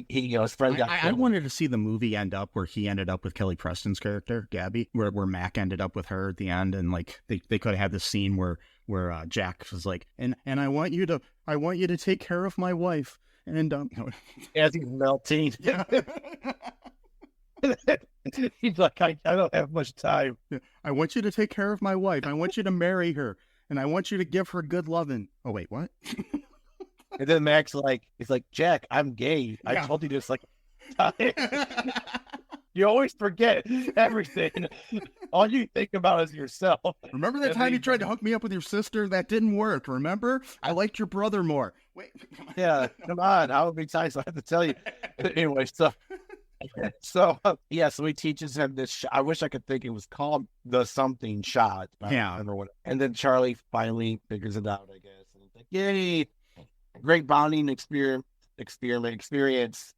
his friend got I killed. wanted to see the movie end up where he ended up with Kelly Preston's character, Gabby, where Mac ended up with her at the end, and like they could have had this scene where Jack was like, and I want you to take care of my wife, and as he's melting. yeah. He's like, I don't have much time. I want you to take care of my wife. I want you to marry her, and I want you to give her good loving. Oh wait, what? And then Mac's like, he's like, Jack, I'm gay. I Yeah. told you this like. You always forget everything. All you think about is yourself. Remember that time you tried to hook me up with your sister? That didn't work. Remember? I liked your brother more. Wait. Yeah, come on. How many times do I have to tell you? Anyway, so he teaches him this. I wish I could think it was called the something shot. I don't Yeah. remember what. And then Charlie finally figures it out, I guess. And he's like, yay, great bonding experience.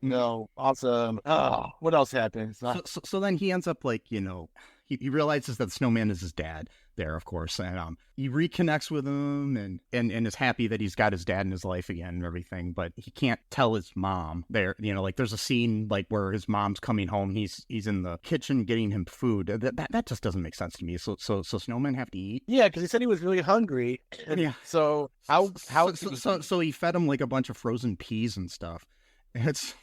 No, awesome. Oh, what else happens? So then he ends up like, he realizes that the snowman is his dad there, of course, and he reconnects with him and is happy that he's got his dad in his life again and everything, but he can't tell his mom there. Like there's a scene like where his mom's coming home, he's in the kitchen getting him food. That just doesn't make sense to me. So snowmen have to eat. Yeah, because he said he was really hungry. Yeah. So so he fed him like a bunch of frozen peas and stuff. It's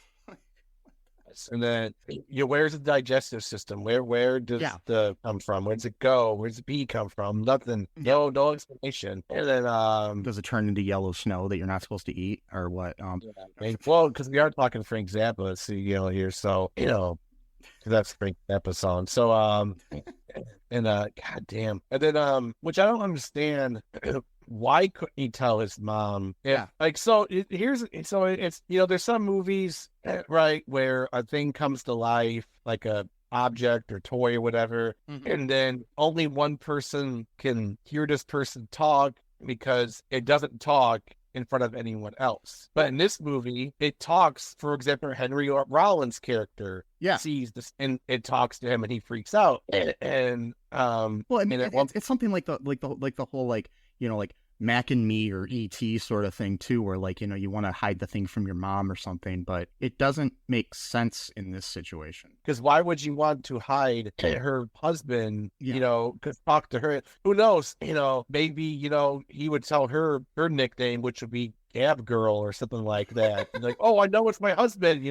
and then where's the digestive system? Where does the come from? Where does it go? Where's the pea come from? Nothing. No explanation. And then does it turn into yellow snow that you're not supposed to eat or what? Well, because we are talking Frank Zappa, so here, so that's Frank Zappa song. So and goddamn, and then which I don't understand. Why couldn't he tell his mom? Yeah. Like, so it's, there's some movies, right, where a thing comes to life, like a object or toy or whatever, and then only one person can hear this person talk because it doesn't talk in front of anyone else. But in this movie, it talks. For example, Henry Rollins' character sees this and it talks to him and he freaks out. And well, I mean, it's something like the whole like Mac and Me or E.T. sort of thing too, where like, you want to hide the thing from your mom or something, but it doesn't make sense in this situation. Because why would you want to hide her husband, because talk to her, who knows, maybe, he would tell her nickname, which would be Gab Girl or something like that. And like, oh, I know it's my husband,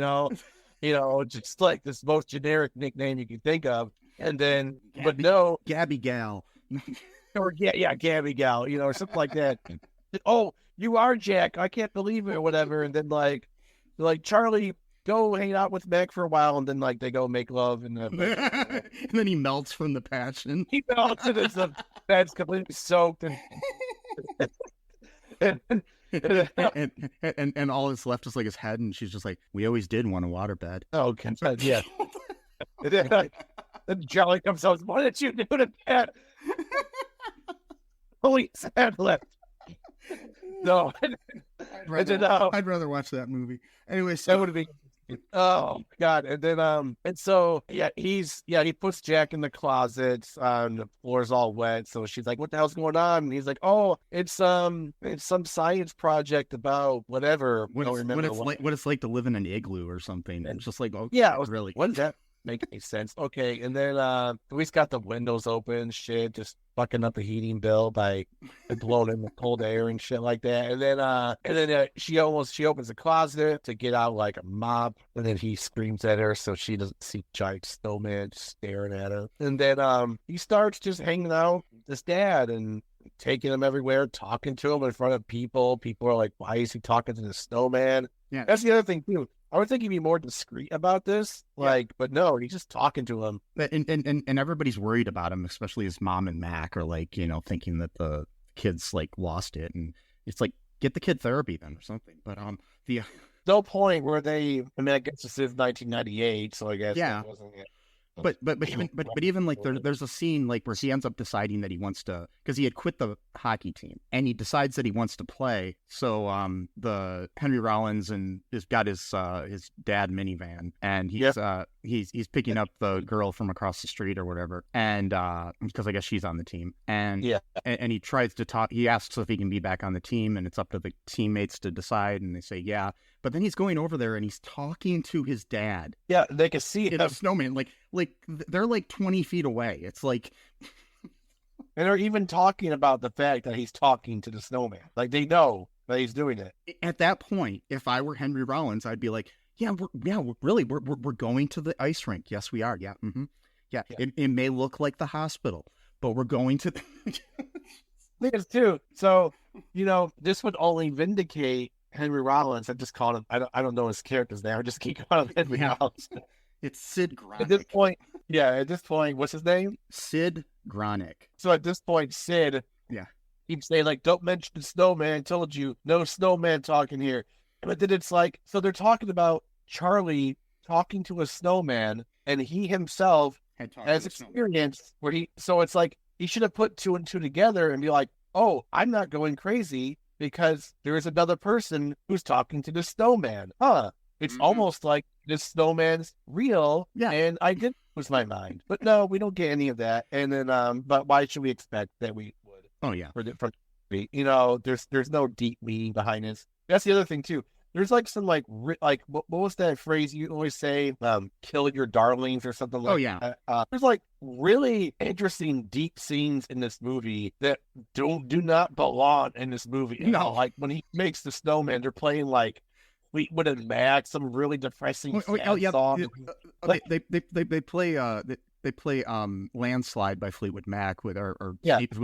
just like this most generic nickname you can think of. And then, but no. Gabby Gal. Or Gabby Gal, or something like that. Oh, you are Jack. I can't believe it, or whatever. And then like Charlie, go hang out with Mac for a while, and then like they go make love, and and then he melts from the passion. He melts, and his bed's completely soaked, and all that's left is like his head, and she's just like, we always did want a waterbed. Oh, yeah. Then Charlie comes out. What did you do to that? Holy sad left. No. I'd rather watch that movie. Anyway, so that would be. Oh God! And then and so he puts Jack in the closet. The floor's all wet, so she's like, "What the hell's going on?" And he's like, "Oh, it's some science project about whatever." What it's like to live in an igloo or something. And it's just like, really, what does that make any sense? Okay, and then Luis got the windows open, shit, just fucking up the heating bill by blowing in the cold air and shit like that. And then she opens the closet to get out like a mop, and then he screams at her so she doesn't see giant snowman staring at her. And then he starts just hanging out with his dad and taking him everywhere, talking to him in front of people. People are like, why is he talking to the snowman? Yeah, that's the other thing too. I would think he'd be more discreet about this, but no, he's just talking to him. And everybody's worried about him, especially his mom and Mac are like, thinking that the kid's like lost it, and it's like, get the kid therapy then or something. But no point where I guess this is 1998, so I guess yeah. that wasn't it. But even like there's a scene like where he ends up deciding that he wants to, because he had quit the hockey team and he decides that he wants to play. So the Henry Rollins and has got his dad minivan, and he's picking up the girl from across the street or whatever, and because I guess she's on the team, and and he tries to talk. He asks if he can be back on the team, and it's up to the teammates to decide, and they say yeah. But then he's going over there and he's talking to his dad. Yeah, they can see him. The snowman, like they're like 20 feet away. It's like, and they're even talking about the fact that he's talking to the snowman. Like they know that he's doing it. At that point, if I were Henry Rollins, I'd be like, we're going to the ice rink. Yes, we are. Yeah, yeah. It may look like the hospital, but we're going to. Because too. So this would only vindicate Henry Rollins. I just called him. I don't know his character's name. I just keep calling him Henry Rollins. It's Sid Gronic. At this point, what's his name? Sid Gronic. So at this point, Sid, keeps saying like, "Don't mention the snowman. I told you, no snowman talking here." But then it's like, so they're talking about Charlie talking to a snowman, and he himself has experience where he. So it's like he should have put two and two together and be like, "Oh, I'm not going crazy." Because there is another person who's talking to the snowman. It's almost like this snowman's real. Yeah. And I did lose my mind. But no, we don't get any of that. And then, but why should we expect that we would? Oh, yeah. There's no deep meaning behind this. That's the other thing, too. There's like some what was that phrase you always say? Kill your darlings or something like that. Oh, yeah. There's like really interesting deep scenes in this movie that do not belong in this movie. No. Like when he makes the snowman, they're playing like Fleetwood and Mac, some really depressing song. They play Landslide by Fleetwood Mac with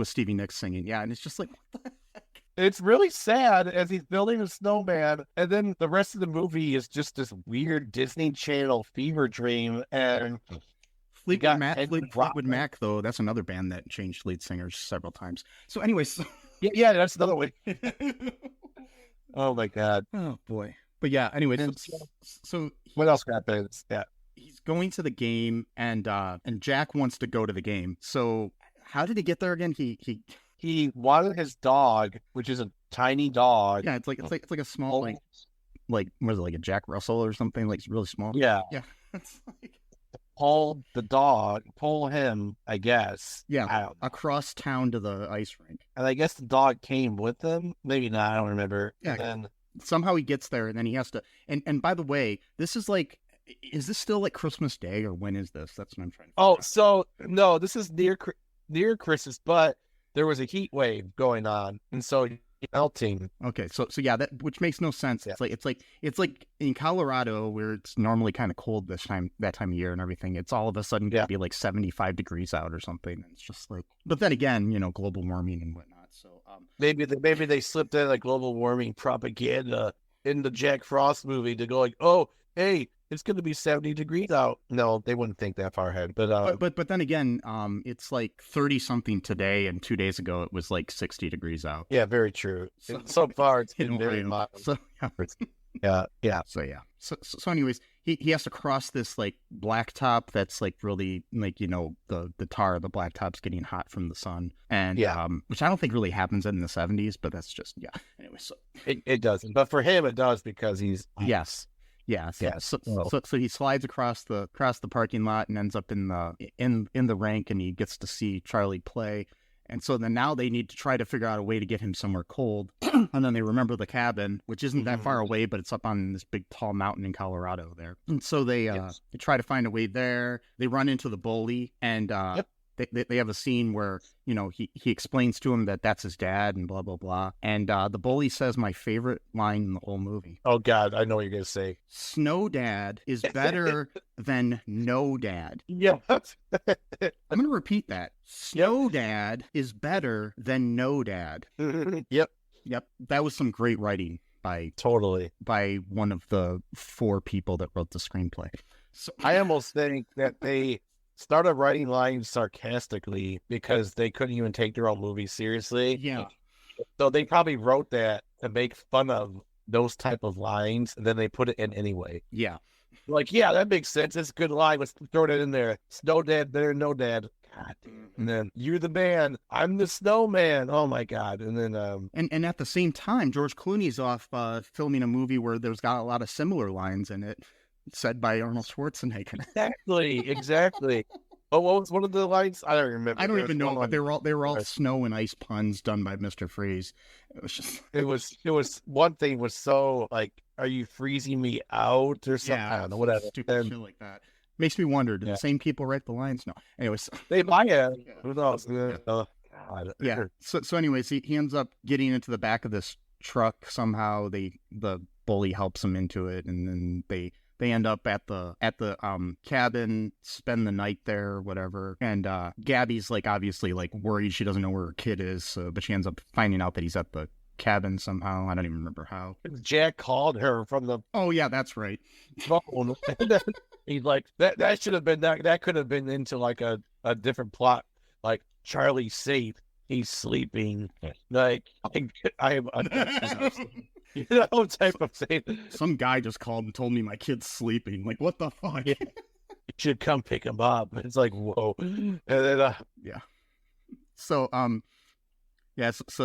Stevie Nicks singing. Yeah, and it's just like, what the heck? It's really sad as he's building a snowman, and then the rest of the movie is just this weird Disney Channel fever dream. And Fleetwood Mac, though, that's another band that changed lead singers several times. So, anyways, yeah, that's another one. Oh my God! Oh boy! But yeah, anyway, so what else happens? Yeah, he's going to the game, and Jack wants to go to the game. So, how did he get there again? He wanted his dog, which is a tiny dog. Yeah, it's like a small like what is it, like a Jack Russell or something, like really small. Yeah. It's like pull him, I guess. Yeah, across town to the ice rink. And I guess the dog came with him. Maybe not. I don't remember. Yeah. And somehow he gets there, and then he has to. And by the way, this is like. Is this still like Christmas Day, or when is this? That's what I'm trying to figure out. So no, this is near Christmas, but there was a heat wave going on, and so melting. Okay, so yeah, that which makes no sense. Yeah. It's like in Colorado where it's normally kind of cold that time of year and everything. It's all of a sudden going to be like 75 degrees out or something. And it's just like, but then again, global warming and whatnot. So maybe they slipped in like global warming propaganda in the Jack Frost movie to go like, oh, hey, it's going to be 70 degrees out. No, they wouldn't think that far ahead. But then again, it's like 30 something today, and 2 days ago it was like 60 degrees out. Yeah, very true. So far it's been very mild. So yeah. So anyways, he has to cross this like blacktop that's like really like the tar, the blacktop's getting hot from the sun, and which I don't think really happens in the 70s, but that's just Anyway, so it doesn't. But for him, it does because he's yes. Yeah, so he slides across the parking lot and ends up in the rink, and he gets to see Charlie play. And so then now they need to try to figure out a way to get him somewhere cold. And then they remember the cabin, which isn't that far away, but it's up on this big tall mountain in Colorado there. And so they try to find a way there. They run into the bully, and they have a scene where he explains to him that that's his dad and blah blah blah, and the bully says my favorite line in the whole movie. Oh God, I know what you're gonna say. Snow dad is better than no dad. Yeah. I'm gonna repeat that. Snow dad is better than no dad. Yep. That was some great writing by one of the 4 people that wrote the screenplay. So I almost think that they started writing lines sarcastically because they couldn't even take their own movie seriously. Yeah. So they probably wrote that to make fun of those type of lines, and then they put it in anyway. Yeah. Like, yeah, that makes sense. It's a good line. Let's throw it in there. Snow dad, there, no dad. God damn. And then you're the man. I'm the snowman. Oh my God. And then and at the same time, George Clooney's off filming a movie where there's got a lot of similar lines in it, said by Arnold Schwarzenegger. Exactly. Oh, what was one of the lines? I don't remember. I don't even know, but they were all snow and ice puns done by Mr. Freeze. It was just it was one thing was so like, are you freezing me out or something? I don't know, whatever. Stupid shit like that. Makes me wonder, did the same people write the lines? No. Anyways. They might have. Who knows? God. Yeah. So anyways, he ends up getting into the back of this truck somehow. The bully helps him into it, and then they end up at the cabin, spend the night there or whatever. And Gabby's like obviously like worried, she doesn't know where her kid is, but she ends up finding out that he's at the cabin somehow. I don't even remember how. Jack called her from the that's right. phone. He's like, that should have been that could have been into like a different plot. Like, Charlie's safe, he's sleeping. Like, I am type of thing. Some guy just called and told me my kid's sleeping. Like, what the fuck? Yeah. You should come pick him up. It's like, whoa. And then yeah. So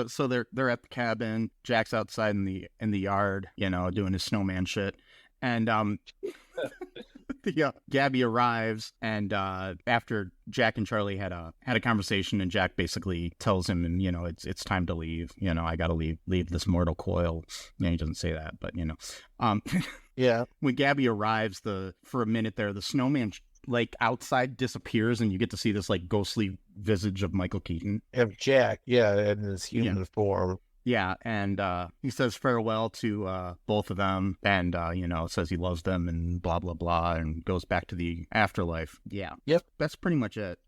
so they're at the cabin. Jack's outside in the yard, doing his snowman shit. And Gabby arrives, and after Jack and Charlie had a conversation, and Jack basically tells him, and it's time to leave. I got to leave this mortal coil. He doesn't say that, but yeah. When Gabby arrives, for a minute there, the snowman like outside disappears, and you get to see this like ghostly visage of Michael Keaton. Of Jack, in his human form. Yeah, and he says farewell to both of them, and says he loves them and blah blah blah, and goes back to the afterlife. Yeah, yep, that's pretty much it.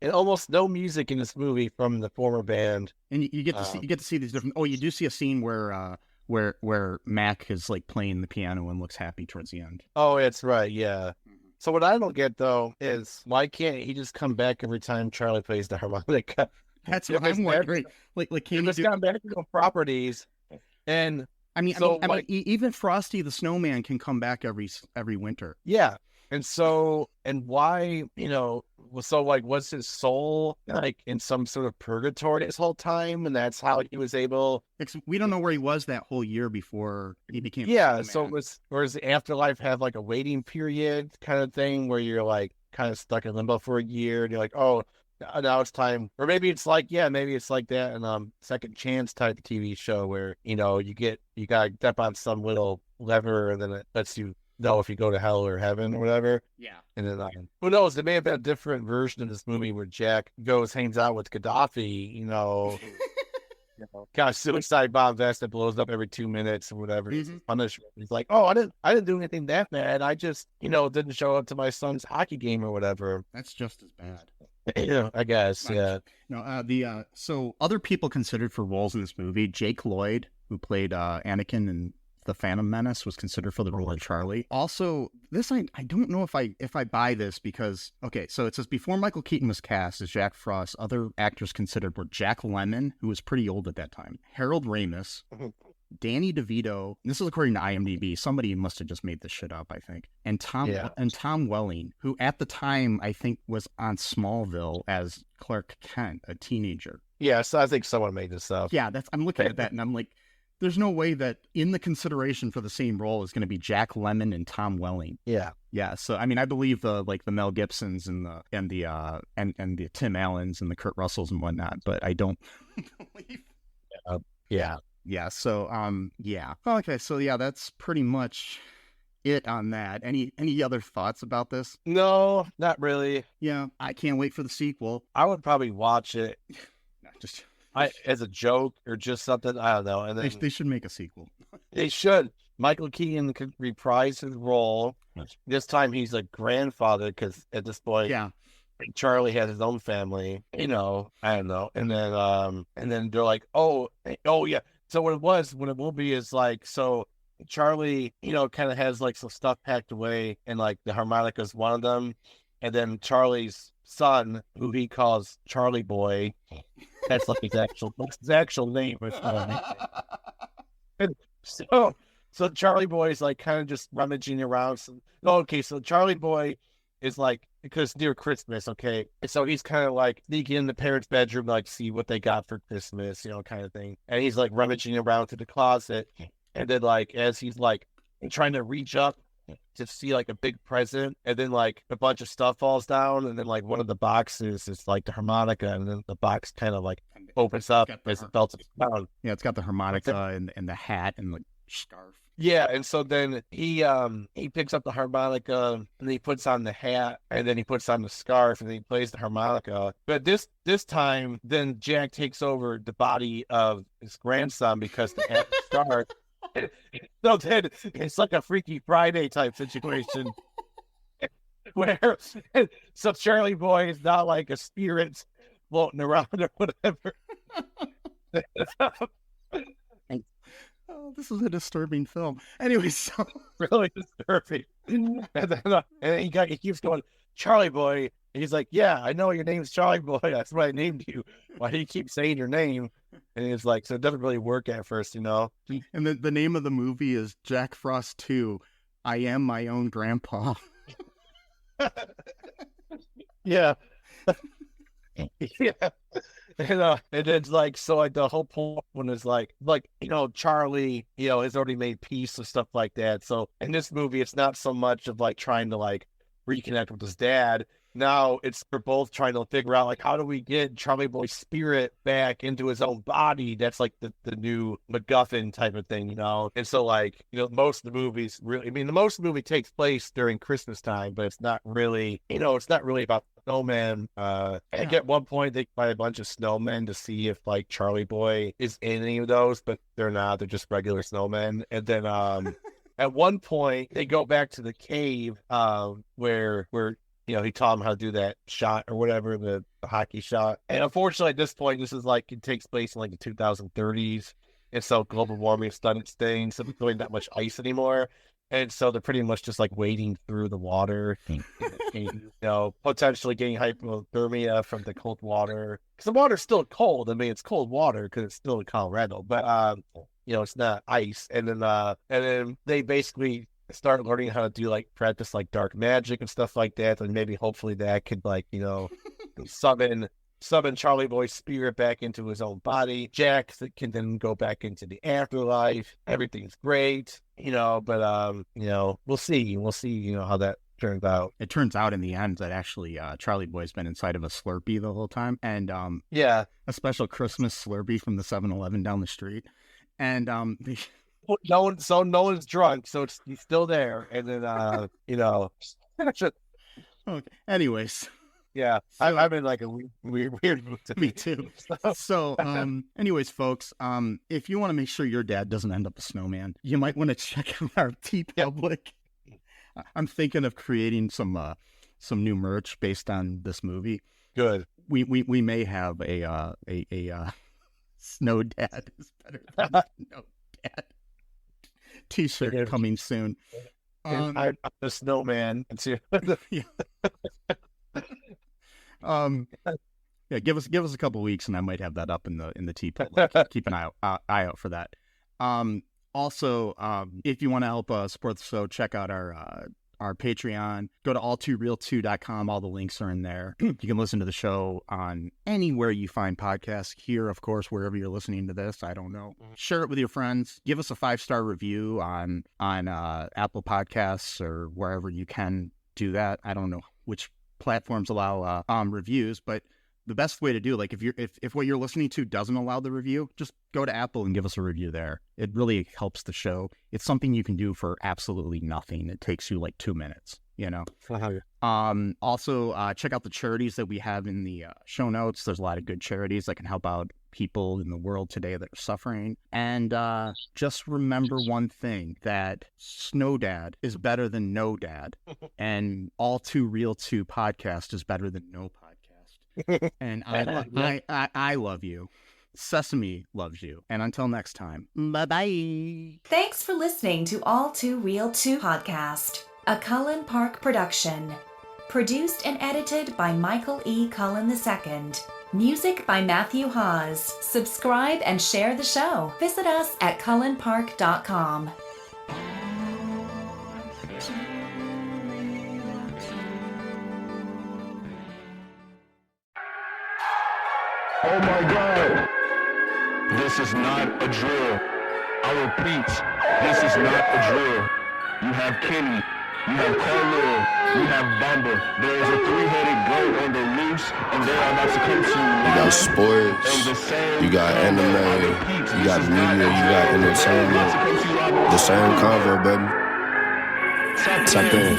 And almost no music in this movie from the former band. And you get to see these different. Oh, you do see a scene where Mac is like playing the piano and looks happy towards the end. Oh, it's right, yeah. So what I don't get though is why can't he just come back every time Charlie plays the harmonica? That's what I'm wondering. Like can he got magical properties? And I mean, even Frosty the Snowman can come back every winter. Yeah, and why so like was his soul like in some sort of purgatory this whole time, and that's how he was able? We don't know where he was that whole year before he became. Yeah, so does the afterlife have like a waiting period kind of thing where you're like kind of stuck in limbo for a year, and you're like, oh, now it's time, or maybe it's like that in Second Chance type TV show where you gotta step on some little lever and then it lets you know if you go to hell or heaven or whatever. Yeah. And then who knows? There may have been a different version of this movie where Jack hangs out with Gaddafi. Got a suicide bomb vest that blows up every 2 minutes or whatever. Mm-hmm. Punishment. He's like, oh, I didn't do anything that bad. I just didn't show up to my son's hockey game or whatever. That's just as bad. I guess, yeah. No, so other people considered for roles in this movie, Jake Lloyd, who played Anakin in The Phantom Menace, was considered for the role of Charlie. Also, this I don't know if I buy this because, okay, so it says before Michael Keaton was cast as Jack Frost, other actors considered were Jack Lemmon, who was pretty old at that time, Harold Ramis, Danny DeVito. This is according to IMDb. Somebody must have just made this shit up, I think. And Tom Welling, who at the time I think was on Smallville as Clark Kent, a teenager. Yeah, so I think someone made this up. Yeah, I'm looking at that and I'm like, there's no way that in the consideration for the same role is going to be Jack Lemmon and Tom Welling. Yeah. Yeah. So I mean, I believe the Mel Gibsons and the Tim Allens and the Kurt Russells and whatnot, but I don't believe. Yeah. Yeah. So yeah. Okay. So yeah, that's pretty much it on that. Any other thoughts about this? No, not really. Yeah. I can't wait for the sequel. I would probably watch it. Just. As a joke or just something, I don't know. And then they should make a sequel. They should. Michael Keaton could reprise his role. This time he's a grandfather because at this point, Charlie has his own family. I don't know. And then they're like, oh yeah. So what it will be is like, so Charlie, kind of has like some stuff packed away, and like the harmonica is one of them, and then Charlie's son, who he calls Charlie Boy. That's like his actual name. And so So Charlie Boy is like kind of just rummaging around. So Charlie Boy is like, because near Christmas, okay? So he's kind of like sneaking in the parents' bedroom, like see what they got for Christmas, kind of thing. And he's like rummaging around to the closet. And then like, as he's like trying to reach up to see like a big present, and then like a bunch of stuff falls down, and then like one of the boxes is like the harmonica, and then the box kind of like opens up as it melts down. Yeah, it's got the harmonica and the hat and the scarf. Yeah, and so then he picks up the harmonica, and he puts on the hat, and then he puts on the scarf, and then he plays the harmonica. But this time, then Jack takes over the body of his grandson because the hat and scarf. So then it's like a Freaky Friday type situation where so Charlie Boy is not like a spirit floating around or whatever. Oh, this is a disturbing film. Anyway, so really disturbing. And then he keeps going, Charlie Boy. And he's like, yeah, I know your name's Charlie Boy. That's why I named you. Why do you keep saying your name? And he's like, so it doesn't really work at first, And the name of the movie is Jack Frost 2, I Am My Own Grandpa. Yeah. Yeah. And it's like, so like the whole point when it's like, Charlie, has already made peace and stuff like that. So in this movie, it's not so much of like trying to like reconnect with his dad. Now it's for both trying to figure out like, how do we get Charlie Boy's spirit back into his own body? That's like the new MacGuffin type of thing, And so like, most of the movies really, the most of the movie takes place during Christmas time, but it's not really, it's not really about snowman. I think at one point they buy a bunch of snowmen to see if like Charlie Boy is in any of those, but they're not. They're just regular snowmen. And then at one point they go back to the cave where he taught him how to do that shot or whatever, the hockey shot. And unfortunately, at this point, this is like, it takes place in like the 2030s. And so global warming has done its thing. So there's really not much ice anymore. And so they're pretty much just like wading through the water, potentially getting hypothermia from the cold water. Because the water's still cold. It's cold water because it's still in Colorado, but, it's not ice. And then they basically start learning how to do like practice like dark magic and stuff like that, and maybe hopefully that could like summon Charlie Boy's spirit back into his own body. Jack can then go back into the afterlife. Everything's great, but we'll see how that turns out. It turns out in the end that actually Charlie Boy's been inside of a Slurpee the whole time, and a special Christmas Slurpee from the 7-Eleven down the street, and no one's drunk, so he's still there, and then Okay. Anyways, yeah, I'm in like a weird mood. Me too. So, anyways, folks, if you want to make sure your dad doesn't end up a snowman, you might want to check out our TeePublic. I'm thinking of creating some new merch based on this movie. Good. We may have a Snow Dad is better than No Dad T-shirt coming soon. I'm the snowman. Yeah. Yeah, give us a couple weeks, and I might have that up in the TeePublic. Keep an eye out for that. Also, if you want to help support the show, check out our Patreon. Go to all2reeltoo.com. All the links are in there. You can listen to the show on anywhere you find podcasts. Here, of course, wherever you're listening to this. I don't know. Share it with your friends. Give us a 5-star review on Apple Podcasts or wherever you can do that. I don't know which platforms allow reviews, but the best way to do, like, if what you're listening to doesn't allow the review, just go to Apple and give us a review there. It really helps the show. It's something you can do for absolutely nothing. It takes you like 2 minutes, Also, check out the charities that we have in the show notes. There's a lot of good charities that can help out people in the world today that are suffering. And just remember one thing, that Snow Dad is better than No Dad, and All2ReelToo podcast is better than no podcast. And I love you. Sesame loves you. And until next time, bye-bye. Thanks for listening to All2ReelToo podcast, a Cullen Park production. Produced and edited by Michael E. Cullen II. Music by Matthew Hawes. Subscribe and share the show. Visit us at cullenpark.com. Oh my God! This is not a drill. I repeat, this is not a drill. You have Kenny, you have Carlil, you have Bamba. There is a three-headed goat on the loose, and they are about to come to you. You got sports, you got anime, you got media, you got entertainment. The same convo, baby. Tap in.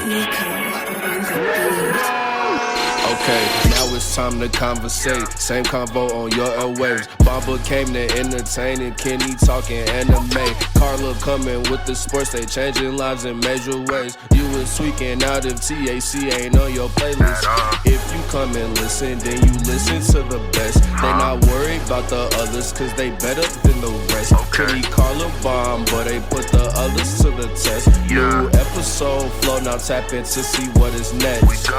Okay, now it's time to conversate. Same convo on your airwaves. Bamba came to entertain and Kenny talking anime. Carla coming with the sports, they changing lives in major ways. You was tweaking out if TAC ain't on your playlist. If you come and listen, then you listen to the best. They not worried about the others, cause they better than the rest. Kenny, Carla, bomb, but they put the others to the test. New episode flow, now tap in to see what is next.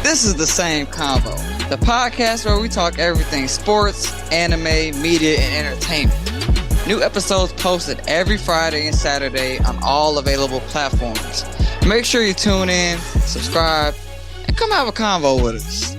This is The Same Convo, the podcast where we talk everything sports, anime, media, and entertainment. New episodes posted every Friday and Saturday on all available platforms. Make sure you tune in, subscribe, and come have a convo with us.